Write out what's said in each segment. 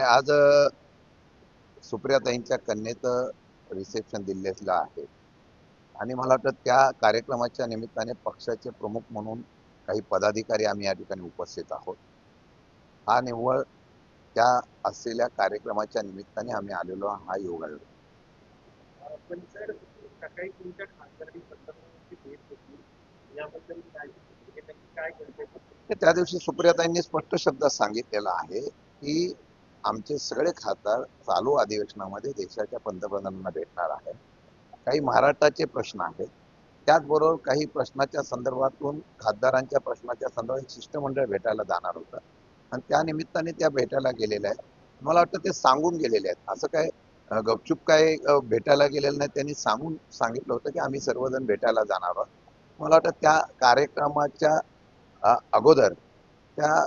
आज सुप्रियाताईंच्या कन्येचं रिसेप्शन दिल्लीला आहे आणि मला वाटतं त्या कार्यक्रमाच्या निमित्ताने पक्षाचे प्रमुख म्हणून काही पदाधिकारी आम्ही या ठिकाणी उपस्थित आहोत. हा निव्वळ त्या असलेल्या कार्यक्रमाच्या निमित्ताने आम्ही आलेलो हा योगायोग. पण सर सकाळी तुमच्या खासदारांनी पंतप्रधानांची भेट होती याबद्दल काय म्हणजे नक्की काय करते? त्या दिवशी सुप्रियाताईंनी स्पष्ट शब्दात सांगितलेलं आहे की आमचे सगळे खासदार चालू अधिवेशनामध्ये देशाच्या पंतप्रधानांना भेटणार आहे. काही महाराष्ट्राचे प्रश्न आहेत, त्याचबरोबर काही प्रश्नाच्या संदर्भातून खासदारांच्या प्रश्नाच्या संदर्भात शिष्टमंडळ भेटायला जाणार होतं आणि त्या निमित्ताने त्या भेटायला गेलेल्या आहेत. मला वाटतं ते सांगून गेलेले आहेत, असं काय गपचूप काय भेटायला गेलेलं नाही. त्यांनी सांगितलं होतं की आम्ही सर्वजण भेटायला जाणार आहोत. मला वाटतं त्या कार्यक्रमाच्या अगोदर त्या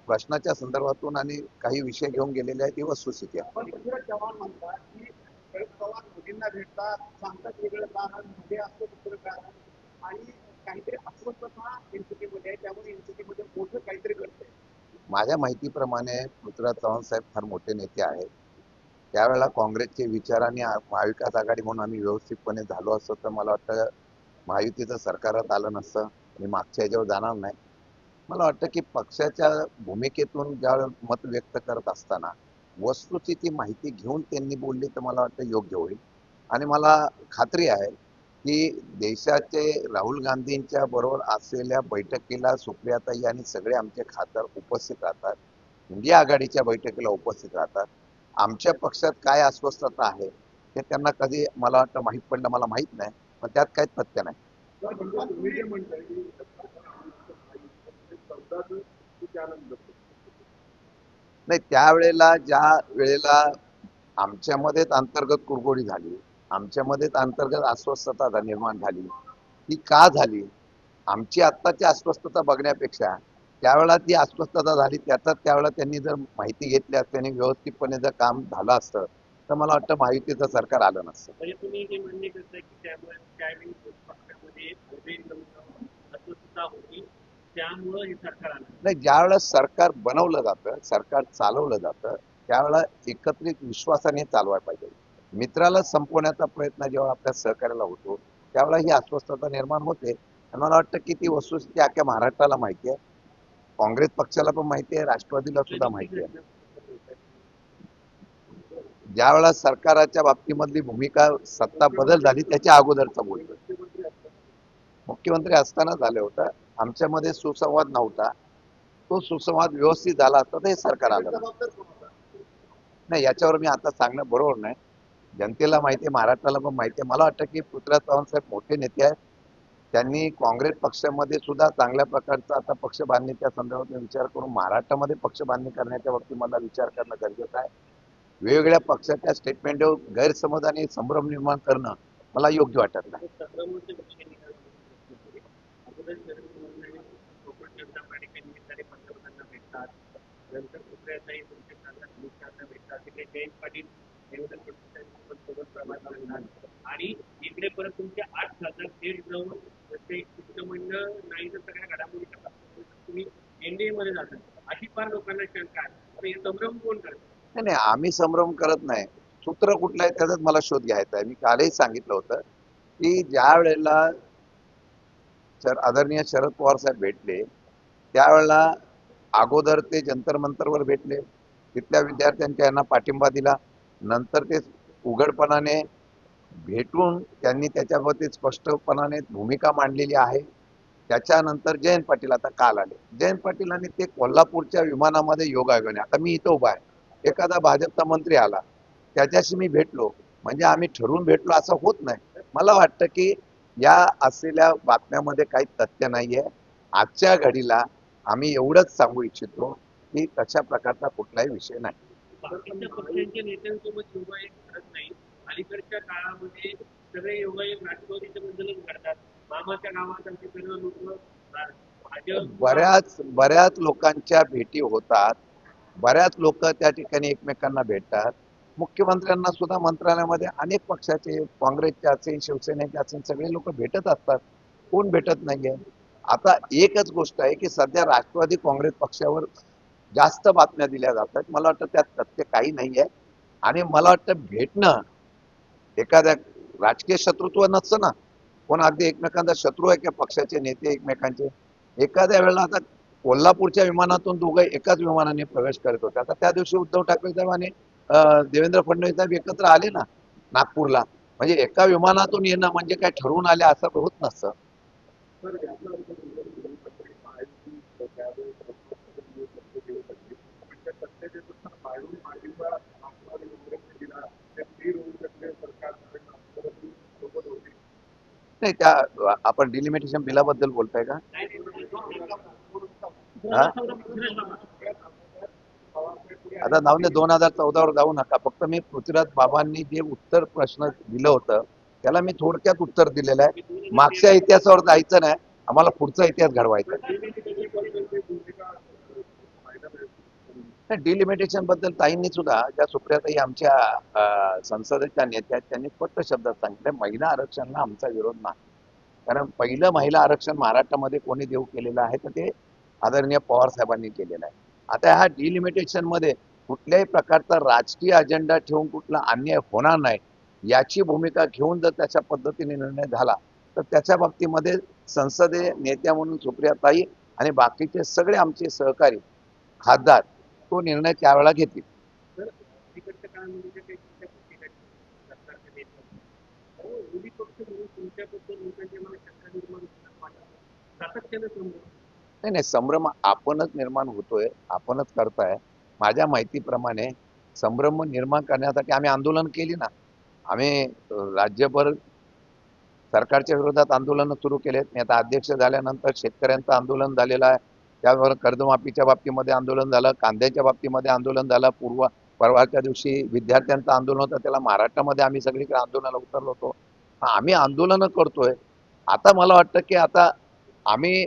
प्रश्नाच्या संदर्भातून आणि काही विषय घेऊन गेलेले आहेत ही वस्तुस्थिती आहे. पण पृथ्वीराज चव्हाण म्हणतात की शरद पवार मोदींना भेटतात, सांगतात वेगळं कारण, मध्ये असतं दुसरं कारण आणि काहीतरी अस्वस्थता एनसीपीमध्ये आहे, त्यामुळे एनसीपीमध्ये मोठं काहीतरी घडतंय. माझ्या माहितीप्रमाणे पृथ्वीराज चव्हाण साहेब फार मोठे नेते आहेत. त्यावेळेला काँग्रेसचे विचार आणि महाविकास आघाडी म्हणून आम्ही व्यवस्थितपणे झालो असतो तर मला वाटतं महायुतीचं सरकारात आलं नसतं. मी मागच्या याच्यावर जाणार नाही. मला वाटतं की पक्षाच्या भूमिकेतून ज्यावेळेस मत व्यक्त करत असताना वस्तूची ती माहिती घेऊन त्यांनी बोलली तर मला वाटतं योग्य होईल. आणि मला खात्री आहे की देशाचे राहुल गांधींच्या बरोबर असलेल्या बैठकीला सुप्रियाताई आणि सगळे आमचे खासदार उपस्थित राहतात. इंडिया आघाडीच्या बैठकीला उपस्थित राहतात. आमच्या पक्षात काय अस्वस्थता आहे ते त्यांना कधी मला वाटतं माहीत पडलं, मला माहीत नाही, पण त्यात काही तथ्य नाही. नाही, त्यावेळेला ज्या वेळेला आमच्यामध्येच अंतर्गत कुरघोडी झाली, आमच्यामध्येच अंतर्गत अस्वस्थता निर्माण झाली, ती का झाली? आमची आत्ताची अस्वस्थता बघण्यापेक्षा त्यावेळेला ती अस्वस्थता झाली त्यावेळेला त्यांनी जर माहिती घेतली असते आणि व्यवस्थितपणे जर काम झालं असतं तर मला वाटतं महायुतीचं सरकार आलं नसतं. म्हणजे तुम्ही हे मान्य करताय की त्यामुळे त्यावेळी पक्षामध्ये अस्वस्थता होती, त्यामुळं हे सरकार आलं नाही, ज्यावेळेस सरकार बनवलं जातं, सरकार चालवलं जातं, त्यावेळेला एकत्रित विश्वासाने चालवायला पाहिजे. मित्राला संपवण्याचा प्रयत्न जेव्हा आपल्या सहकार्याला होतो त्यावेळेला ही अस्वस्थता निर्माण होते. आणि मला वाटतं की ती वस्तुस्थिती अख्ख्या महाराष्ट्राला माहिती आहे, काँग्रेस पक्षाला पण माहिती आहे, राष्ट्रवादीला सुद्धा माहिती आहे. ज्या वेळेला सरकाराच्या बाबतीमधली भूमिका सत्ता बदल झाली त्याच्या अगोदरचा बोलतो. मुख्यमंत्री असताना झालं होतं, आमच्यामध्ये सुसंवाद नव्हता. तो सुसंवाद व्यवस्थित झाला असता तर हे सरकार आलं नाही. याच्यावर मी आता सांगणं बरोबर नाही. जनतेला माहिती आहे, महाराष्ट्राला पण माहिती आहे. मला वाटतं की पृथ्वीराज चव्हाण साहेब मोठे नेते आहेत. त्यांनी काँग्रेस पक्षामध्ये सुद्धा चांगल्या प्रकारचा आता पक्ष बांधणीच्या संदर्भात विचार करून महाराष्ट्रामध्ये पक्ष बांधणी करण्याच्या बाबतीत मला विचार करणं गरजेचं आहे. वेगवेगळ्या पक्षाच्या स्टेटमेंटवर गैरसमज आणि संभ्रम निर्माण करणं मला योग्य वाटत नाही. नंतर सुप्रियाताई तुमचे खासदार अमित शहाना भेटतात, तिकडे जयंत पाटील देवेंद्र फडणवीस सोबत प्रभात करतात आणि इकडे परत तुमचे 8 खासदार थेट जाऊन ते शिष्टमंडळ नाही तर सगळ्या घडामोडीच्या पार्श्वभूमीवर तुम्ही एनडीए मध्ये जातात, अशी फार लोकांना शंका आहे. तर हे संभ्रम कोण करतात? नाही नाही, आम्ही संभ्रम करत नाही. सूत्र कुठलं आहे त्याचाच मला शोध घ्यायचा आहे. मी कालही सांगितलं होतं की ज्या वेळेला आदरणीय शरद पवार साहेब भेटले त्यावेळेला अगोदर ते जंतर मंतरवर भेटले, तिथल्या विद्यार्थ्यांच्या यांना पाठिंबा दिला. नंतर ते उघडपणाने भेटून त्यांनी त्याच्यावरती स्पष्टपणाने भूमिका मांडलेली आहे. त्याच्यानंतर जयंत पाटील आता काल आले. जयंत पाटील आणि ते कोल्हापूरच्या विमानामध्ये योगायोगाने, आता मी इथं उभा आहे, एखादा भाजपचा मंत्री आला त्याच्याशी मी भेटलो म्हणजे आम्ही ठरवून भेटलो असं होत नाही. मला वाटतं की या असलेल्या बातम्यामध्ये काही तथ्य नाहीये. आजच्या घडीला आम्ही एवढंच सांगू इच्छितो की तशा प्रकारचा कुठलाही विषय नाही. बाकीच्या पक्षांच्या नेत्यांसोबत योगायोग घडत नाही. अलीकडच्या काळामध्ये सगळे योगायोग राष्ट्रवादीच्या बद्दलच घडतात. मामाच्या गावात असे सर्व लोक बऱ्याच लोकांच्या भेटी होतात, बऱ्याच लोक त्या ठिकाणी एकमेकांना भेटतात. मुख्यमंत्र्यांना सुद्धा मंत्रालयामध्ये अनेक पक्षाचे, काँग्रेसचे असेल, शिवसेनेचे असेल, सगळे लोक भेटत असतात. कोण भेटत नाहीये? आता एकच गोष्ट आहे की सध्या राष्ट्रवादी काँग्रेस पक्षावर जास्त बातम्या दिल्या जातात. मला वाटतं त्यात तथ्य काही नाही आहे. आणि मला वाटतं भेटणं एखाद्या राजकीय शत्रुत्व नसतं ना, कोण अगदी एकमेकांचा शत्रू आहे का पक्षाचे नेते एकमेकांचे. एखाद्या वेळेला आता कोल्हापूरच्या विमानातून दोघं एकाच विमानाने प्रवेश करत होते. आता त्या दिवशी उद्धव ठाकरे साहेब आणि देवेंद्र फडणवीस साहेब एकत्र आले ना नागपूरला. म्हणजे एका विमानातून येणं म्हणजे काय ठरवून आले असं होत नसतं. तर याचा अर्थ समजा दोन्ही पक्षी महायुती त्यावेळेस लक्ष देऊ शकते पण त्या सत्तेचे सुद्धा वाढून पाठिंबा राष्ट्रवादी काँग्रेसने दिला त्या स्थिर होऊ शकते सरकार सोबत होते. नाही त्या आपण डिलिमिटेशन बिलाबद्दल बोलताय का? हा? आता जाऊन दे 2014 वर जाऊ नका. फक्त मी पृथ्वीराज बाबांनी जे उत्तर प्रश्न दिलं होतं त्याला मी थोडक्यात उत्तर दिलेलं आहे. मागच्या इतिहासावर जायचं नाही, आम्हाला पुढचा इतिहास घडवायचा. डिलिमिटेशन बद्दल ताईंनी सुद्धा ज्या सुप्रियाताई आमच्या संसदेच्या नेत्या आहेत त्यांनी स्पष्ट शब्दात सांगितलं महिला आरक्षणाला आमचा विरोध नाही. कारण पहिलं महिला आरक्षण महाराष्ट्रामध्ये कोणी देऊ केलेलं आहे तर ते आदरणीय पवार साहेबांनी केलेलं आहे. आता ह्या डिलिमिटेशन मध्ये कुठल्याही प्रकारचा राजकीय अजेंडा ठेवून कुठला अन्याय होणार नाही याची भूमिका घेऊन जर त्याच्या पद्धतीने निर्णय झाला तर त्याच्या बाबतीमध्ये संसदीय नेत्या म्हणून सुप्रियाताई आणि बाकीचे सगळे आमचे सहकारी खासदार तो निर्णय त्यावेळेला घेतील. तर तिकडच्या काळामध्ये जे काही तुमच्या भूमिका सरकारच्या नेतृत्वात विरोधी पक्ष म्हणून तुमच्याबद्दल लोकांच्या मला शंका निर्माण होतात वाटत सातत्यानं समोर नाही नाही, संभ्रम आपणच निर्माण होतोय, आपणच करताय. माझ्या माहितीप्रमाणे संभ्रम निर्माण करण्यासाठी आम्ही आंदोलन केली ना. आम्ही राज्यभर सरकारच्या विरोधात आंदोलनं सुरू केलेत. मी आता अध्यक्ष झाल्यानंतर शेतकऱ्यांचं आंदोलन झालेलं आहे. त्यावर कर्जमाफीच्या बाबतीमध्ये आंदोलन झालं, कांद्याच्या बाबतीमध्ये आंदोलन झालं, परवाच्या दिवशी विद्यार्थ्यांचं आंदोलन होतं, त्याला महाराष्ट्रामध्ये आम्ही सगळीकडे आंदोलनाला उतरलो होतो. आम्ही आंदोलनं करतोय. आता मला वाटतं की आता आम्ही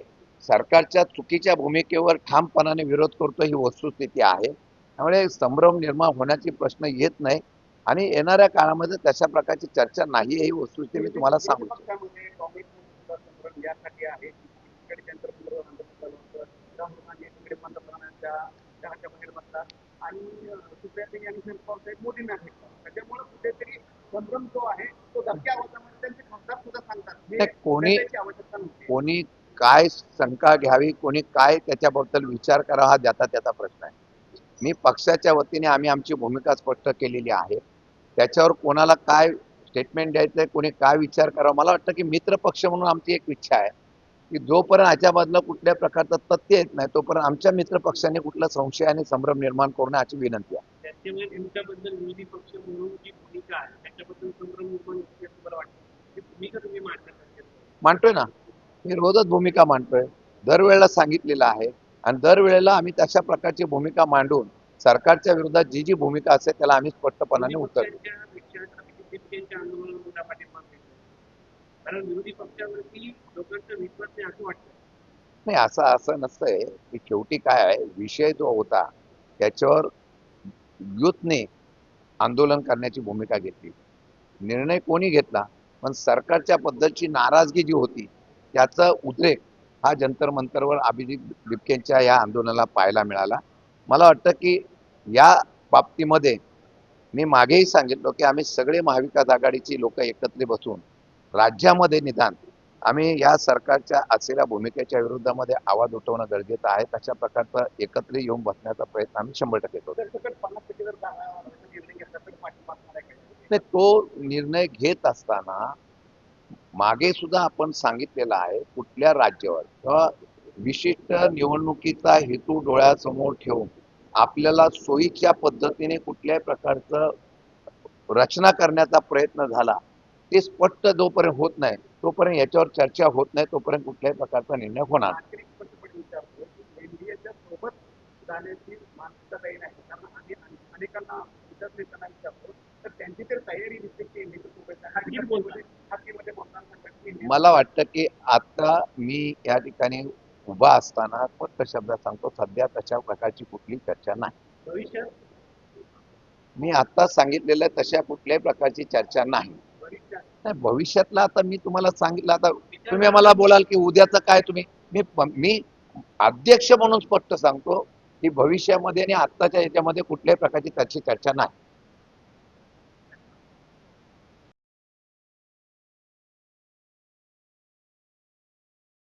सरकारच्या चुकीच्या भूमिकेवर ठामपणाने विरोध करतो ही वस्तुस्थिती आहे. त्यामुळे संभ्रम निर्माण होण्याचे प्रश्न येत नाही आणि येणाऱ्या काळामध्ये तशा प्रकारची चर्चा नाही ही वस्तुस्थिती मी तुम्हाला सांगू शकतो. पक्षामध्ये काँग्रेसमध्ये संभ्रम यासाठी आहे की तिकडे त्यांचं आंदोलन चालू होतं राहुल गांधी तिकडे पंतप्रधानांच्या चहाच्या बाहेर बसतात आणि सुप्रियाताई आणि शरद पवार साहेब मोदींना भेटतात. त्याच्यामुळे कुठेतरी संभ्रम जो आहे तो धक्क्या आवाजामध्ये त्यांचे खासदार सुद्धा सांगतात हे आवश्यकता नव्हती. कोणी काय शंका घ्यावी, कोणी काय त्याच्याबद्दल विचार करावा हा ज्याचा त्याचा प्रश्न आहे. मी पक्षाच्या वतीने आम्ही आमची भूमिका स्पष्ट केलेली आहे. त्याच्यावर कोणाला काय स्टेटमेंट द्यायचंय, कोणी काय विचार करावा, मला वाटतं की मित्र पक्ष म्हणून आमची एक इच्छा आहे की जोपर्यंत ह्याच्याबद्दल कुठल्या प्रकारचं तथ्य येत नाही तोपर्यंत आमच्या मित्र पक्षाने कुठला संशय आणि संभ्रम निर्माण करू नये अशी विनंती आहे. त्याच्यामुळे तुमच्याबद्दल विरोधी पक्ष म्हणून जी भूमिका आहे त्याच्याबद्दल संभ्रम निर्माण होते असं मला वाटतं. ती भूमिका तुम्ही मांडतोय ना, मी रोजच भूमिका मांडतोय, दरवेळेला सांगितलेलं आहे आणि दरवेळेला आम्ही तशा प्रकारची भूमिका मांडून सरकारच्या विरोधात जी जी भूमिका असेल त्याला आम्ही स्पष्टपणाने उत्तर देऊ. आंदोलनाला पाठिंबा कारण विरोधी पक्षावरती लोकांचा विश्वास नाही असं वाटतं. नाही असं असं नसतंय की शेवटी काय आहे विषय जो होता त्याच्यावर युथने आंदोलन करण्याची भूमिका घेतली. निर्णय कोणी घेतला पण सरकारच्या बद्दलची नाराजगी जी होती त्याचा उद्रेक हा जंतर मंतरवर अभिजित बिपकेंच्या या आंदोलनाला पाहायला मिळाला. मला वाटतं की या बाबतीमध्ये मी मागेही सांगितलं की आम्ही सगळे महाविकास आघाडीची लोक एकत्र बसून राज्यामध्ये निदान आम्ही या सरकारच्या असलेल्या भूमिकेच्या विरोधामध्ये आवाज उठवणं गरजेचं आहे. तशा प्रकारचा एकत्र येऊन बसण्याचा प्रयत्न आम्ही 100% करतो. नाही तो निर्णय घेत असताना मागे सुद्धा आपण सांगितलेलं आहे कुठल्या राज्यावर किंवा विशिष्ट निवडणुकीचा हेतू डोळ्यासमोर ठेवून आपल्याला सोयीच्या पद्धतीने कुठल्याही प्रकारचं रचना करण्याचा प्रयत्न झाला ते स्पष्ट जोपर्यंत होत नाही तोपर्यंत याच्यावर चर्चा होत नाही, तोपर्यंत कुठल्याही प्रकारचा निर्णय होणार नाही. सोबत जाण्याची मानसिकता तयारी आहे कारण आम्ही अनेकांना इतर नेत्यांना विचारतो तर त्यांची तर तयारी दिसते की मला वाटतं की आता मी या ठिकाणी उभा असताना स्पष्ट शब्दात सांगतो सध्या तशा प्रकारची कुठली चर्चा नाही. भविष्यात मी आता सांगितलेलं तशा कुठल्याही प्रकारची चर्चा नाही. भविष्यातला आता मी तुम्हाला सांगितलं, आता तुम्ही मला बोलाल की उद्याचं काय तुम्ही मी अध्यक्ष म्हणून स्पष्ट सांगतो ही भविष्यामध्ये आणि आत्ताच्या याच्यामध्ये कुठल्याही प्रकारची त्याची चर्चा नाही.